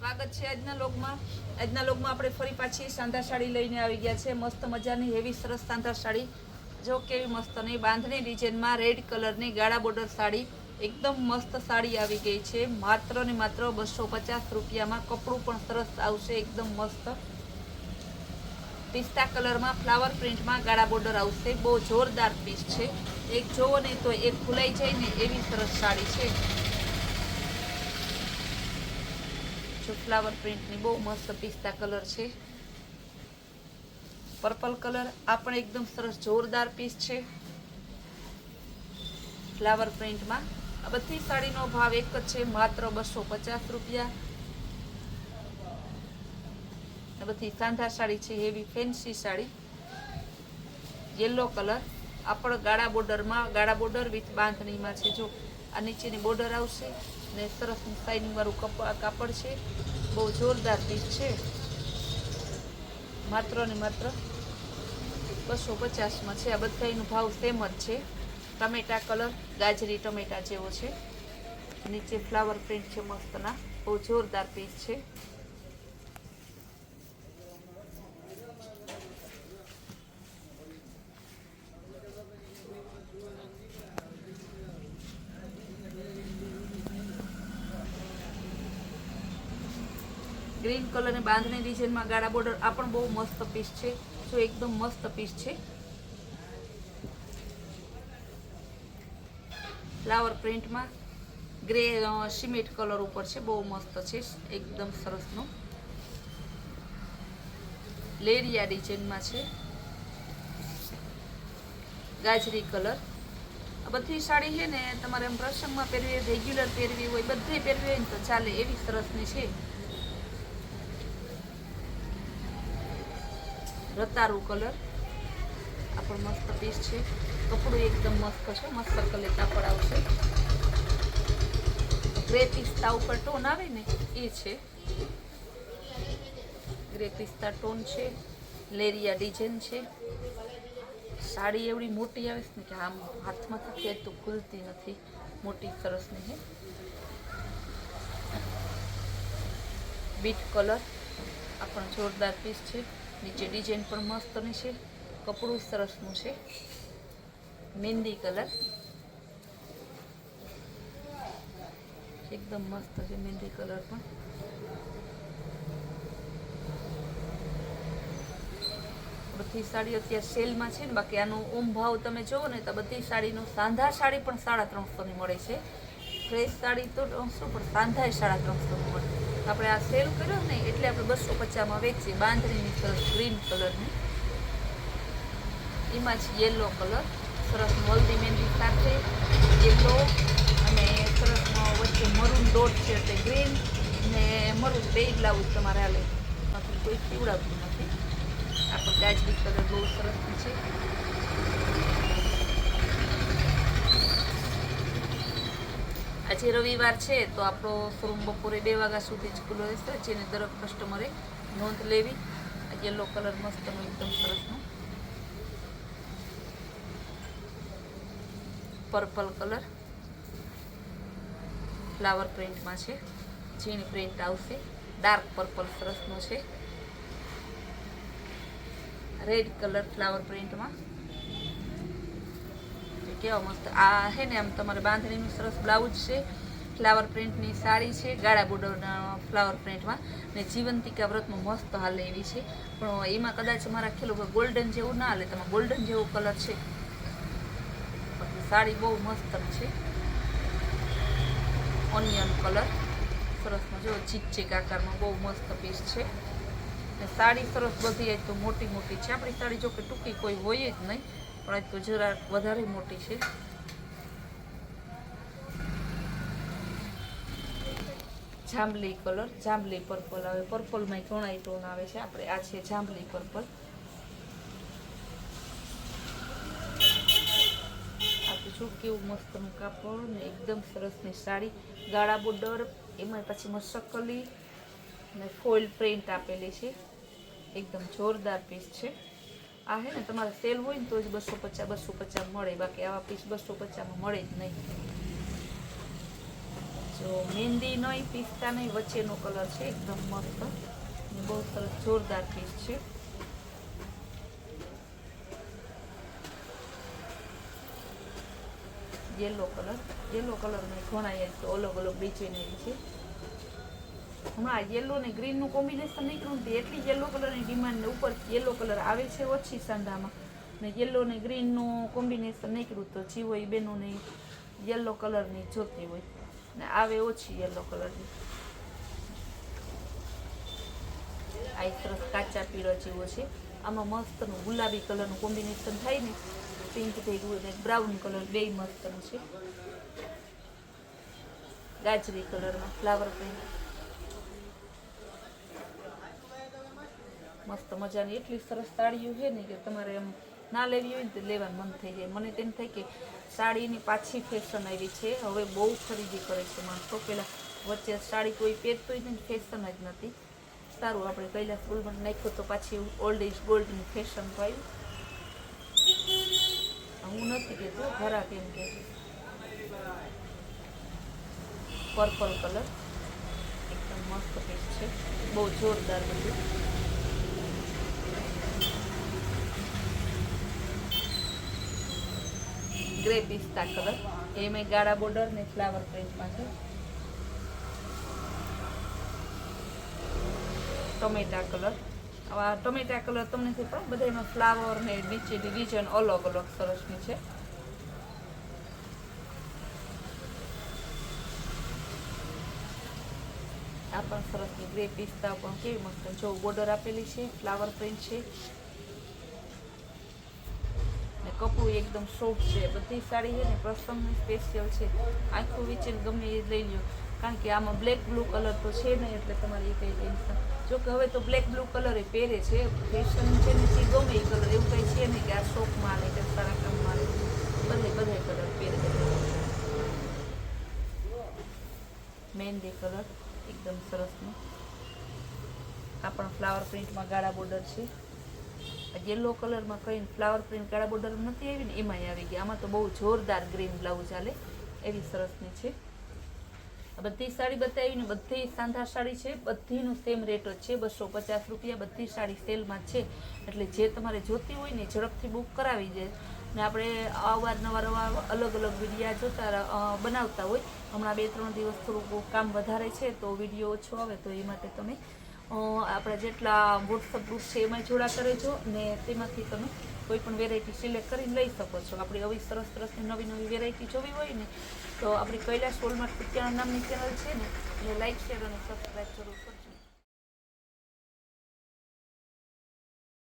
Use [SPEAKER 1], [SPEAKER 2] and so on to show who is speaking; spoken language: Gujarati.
[SPEAKER 1] સ્વાગત છે આજના લોગમાં આપણે ફરી પાછી સાંધા સાડી લઈને આવી ગયા છે. મસ્ત મજાની હેવી સરસ સાંધા સાડી, જો કેવી મસ્ત નહીં, બાંધણી ડિઝાઇનમાં રેડ કલરની ગાળા બોર્ડર સાડી, એકદમ મસ્ત સાડી આવી ગઈ છે. માત્ર ને માત્ર 250 રૂપિયામાં. કપડું પણ સરસ આવશે, એકદમ મસ્ત પિસ્તા કલરમાં ફ્લાવર પ્રિન્ટમાં ગાળા બોર્ડર આવશે. બહુ જોરદાર પીસ છે, એક જોવો નહીં તો એક ભૂલાઈ જાય ને એવી સરસ સાડી છે. ફ્લાવર પ્રિન્ટની બહુ મસ્ત પિસ્તા કલર છે, પર્પલ કલર આ પણ એકદમ સરસ જોરદાર પીસ છે ફ્લાવર પ્રિન્ટમાં. આ બધી સાડીનો ભાવ એક જ છે, માત્ર 250 રૂપિયા. આ બધી સાંધા સાડી છે, heavy fancy sari. Yellow colour આ પણ ગાળા બોર્ડરમાં, ગાળા બોર્ડર વિથ બાંધણીમાં છે. જો આ નીચેની બોર્ડર આવશે ને સરસ શાઇનિંગ વાળું કાપડ છે. બહુ જોરદાર પીસ છે, માત્ર ને માત્ર 250માં છે. આ બધાનો ભાવ સેમ જ છે. ટમેટા કલર, ગાજરી ટમેટા જેવો છે, નીચે ફ્લાવર પ્રિન્ટ છે મસ્તના. બહુ જોરદાર પીસ છે. ગ્રીન કલરની બાંધણી ડિઝાઇનમાં ગાળા બોર્ડર, આ પણ બહુ મસ્ત પીસ છે. જો એકદમ મસ્ત પીસ છે. ફ્લાવર પ્રિન્ટમાં ગ્રે સિમેન્ટ કલર ઉપર છે, બહુ મસ્ત છે, એકદમ સરસનો. લેરિયા ડિઝાઇનમાં છે, ગાજરી કલર. આ બધી સાડી છે ને તમારે એમ પ્રસંગમાં પહેરવી, રેગ્યુલર પહેરવી હોય, બધે પહેરવી હોય ને તો ચાલે એવી સરસની છે. રતારું કલર આ પણ મસ્ત પીસ છે. કપડું એકદમ મસ્ત છે, મસ્ત કલર કાપડ આવશે. ગ્રે પિસ્તા ઉપર ટોન આવે ને એ છે, ગ્રે પિસ્તા ટોન છે. લેરિયા ડિઝાઇન છે. સાડી એવડી મોટી આવે છે ને કે આમ હાથમાં થતી તો ખુલતી નથી, મોટી સરસની છે. બીટ કલર આ પણ જોરદાર પીસ છે. નીચે ડિઝાઇન પણ મસ્તની છે, કપડું સરસનું છે. મહેંદી કલર એકદમ મસ્ત છે, મહેંદી કલર પણ. બધી સાડી અત્યારે સેલમાં છે ને, બાકી આનો ઓમ ભાવ તમે જોવો ને તો બધી સાડીનો, સાંધા સાડી પણ 350ની મળે છે. ફ્રેશ સાડી તો શું, પણ સાંધા 350ની મળે. આપણે આ સેલ કર્યો ને એટલે આપણે 250માં વેચીએ. બાંધણીની સરસ ગ્રીન કલરની, એમાં જ યેલો કલર સરસ હલ્દી મહેંદી સાથે યેલો અને સરસનો વચ્ચે મરૂન ડોટ છે, એટલે ગ્રીન ને મરૂન બે બ્લાઉઝ તમારે હાલે, નથી કોઈ પીવડાવતું નથી. આ પણ ગાજરી કલર બહુ સરસની છે. આજે રવિવાર છે તો આપણો શોરૂમ બપોરે 2 વાગ્યા સુધી જ ખુલ્લો રહેશે, જેને દરેક કસ્ટમરે નોંધ લેવી. યેલો કલર મસ્તનો એકદમ સરસનો. પર્પલ કલર ફ્લાવર પ્રિન્ટમાં છે, ઝીણી પ્રિન્ટ આવશે. ડાર્ક પર્પલ સરસનો છે. રેડ કલર ફ્લાવર પ્રિન્ટમાં, કેવા મસ્ત. આ હે ને આમ તમારે બાંધણીનું સરસ બ્લાઉઝ છે, ફ્લાવર પ્રિન્ટની સાડી છે, ગાળા બોર્ડરના ફ્લાવર પ્રિન્ટમાં ને જીવંતિકા વ્રતમાં મસ્ત હાલે એવી છે. પણ એમાં કદાચ મારા ખ્યાલ ગોલ્ડન જેવું ના હાલે, તમે ગોલ્ડન જેવો કલર છે. સાડી બહુ મસ્ત છે. ઓનિયન કલર સરસનો, જો ચીક ચીક આકારમાં બહુ મસ્ત પીસ છે. ને સાડી સરસ બધી આજ તો મોટી મોટી છે. આપણી સાડી જો કે ટૂંકી કોઈ હોય જ નહીં, પણ આજ તો જરા વધારે મોટી છે. જાંબલી કલર, જાંબલી પર્પલ આવે, પર્પલમાં ઘણા ટોન આવે છે. આપણે આ છે જાંબલી પર્પલ. કેવું મસ્તનું કાપડ ને એકદમ સરસની સાડી, ગાળા બોર્ડર, એમાં પછી મસકલી ને ફોઇલ પ્રિન્ટ આપેલી છે. એકદમ જોરદાર પીસ છે. આ હે ને તમારે સેલ હોય ને તો જ 250 મળે, બાકી આવા પીસ 250માં મળે જ નહીં. જો મહેંદી નહીં પિસ્તા નહીં વચ્ચેનો કલર છે, એકદમ મસ્ત અને બહુ સરસ જોરદાર પીસ છે. યેલો કલરમાં ઘણા તો અલગ અલગ ડિઝાઇન એવી છે. હમણાં યેલો ને ગ્રીનનું કોમ્બિનેશન નીકળ્યું ને એટલી યેલો કલરની ડિમાન્ડ ઉપર યેલો કલર આવે છે ઓછી સાંધામાં, ને યેલો ને ગ્રીનનું કોમ્બિનેશન નીકળ્યું તો જીવો એ બેનોને યેલો કલરની જોતી હોય ને આવે ઓછી યેલો કલરની. આ એક સરસ કાચા પીળો જેવો છે, આમાં મસ્તનું ગુલાબી કલરનું કોમ્બિનેશન થાય ને, પિંક થઈ ગયું ને બ્રાઉન કલર બે મસ્તનું છે. ગાજરી કલરમાં ફ્લાવર પ્રિન્ટ મસ્ત મજાની એટલી સરસ સાડીઓ છે ને કે તમારે એમ ના લેવી હોય ને તો લેવાનું મન થઈ જાય. મને તેમ થાય કે સાડીની પાછી ફેશન આવી છે, હવે બહુ ખરીદી કરે છે માણસો. પહેલાં વચ્ચે સાડી કોઈ પહેરતો જ નહીં, ફેશન જ નથી. સારું આપણે કૈલાસ ગોલ્ડમાં નાખ્યો તો પાછી ઓલ્ડ ઇઝ ગોલ્ડની ફેશન તો આવી. હું નથી કહેતો, ઘરા કેમ કે પર્પલ કલર એકદમ મસ્ત પીસ છે, બહુ જોરદાર બધું. ગ્રે પિસ્તા કલર એમાં ગાળા બોર્ડર ને ફ્લાવર પ્રિન્ટમાં છે. ટમેટા કલર, આ ટમેટા કલર તમને છે પણ બધા એમાં ફ્લાવર ને નીચે ડિઝાઇન અલગ અલગ સરસની છે. આ પણ સરસની ગ્રે પિસ્તા પણ કેવી મસ્ત જો બોર્ડર આપેલી છે, ફ્લાવર પ્રિન્ટ છે ને કપડું એકદમ સોફ્ટ છે. બધી સાડી છે ને પ્રસંગની સ્પેશિયલ છે, આખું વિચીને ગમે એ લઈ લ્યો, કારણ કે આમાં બ્લેક બ્લુ કલર તો છે નહીં એટલે તમારે એ કંઈ ટેન્શન. જો કે હવે તો બ્લેક બ્લુ કલર એ પહેરે છે, ફેશન છે ને જે ગમે એ કલર, એવું કંઈ છે નહીં કે આ શોખમાં આવે કે સારા કામમાં આવે, બધે કલર પહેરે. મહેંદી કલર એકદમ સરસનું, આ પણ ફ્લાવર પ્રિન્ટમાં ગાળા બોર્ડર છે. યેલો કલરમાં કઈ ફ્લાવર પ્રિન્ટ ગાળા બોર્ડર નથી આવી ને એમાંય આવી ગયા. આમાં તો બહુ જોરદાર ગ્રીન બ્લાઉઝ ચાલે એવી સરસની છે. બધી સાડી બતાવી ને બધી સાંધા સાડી છે, બધીનું સેમ રેટ જ છે, 250 રૂપિયા. બધી સાડી સેલમાં છે એટલે જે તમારે જોતી હોય ને ઝડપથી બુક કરાવી જાય. ને આપણે અવારનવાર અલગ અલગ વિડીયા જોતા બનાવતા હોય. હમણાં 2-3 દિવસ થોડુંક કામ વધારે છે તો વિડીયો ઓછો આવે, તો એ માટે તમે આપણા જેટલા વોટ્સઅપ ગ્રુપ છે એમાં જોડાતા રહેજો ને તેમાંથી તમે કોઈ પણ વેરાયટી સિલેક્ટ કરીને લઈ શકો છો. આપણી આવી સરસ સરસની નવી વેરાયટી જોવી હોય ને તો આપણી કૈલાસ હોલમાર્ટ કુતિયાણા નામની ચેનલ છે ને, એટલે લાઈક શેર અને સબસ્ક્રાઈબ જરૂર કરજો.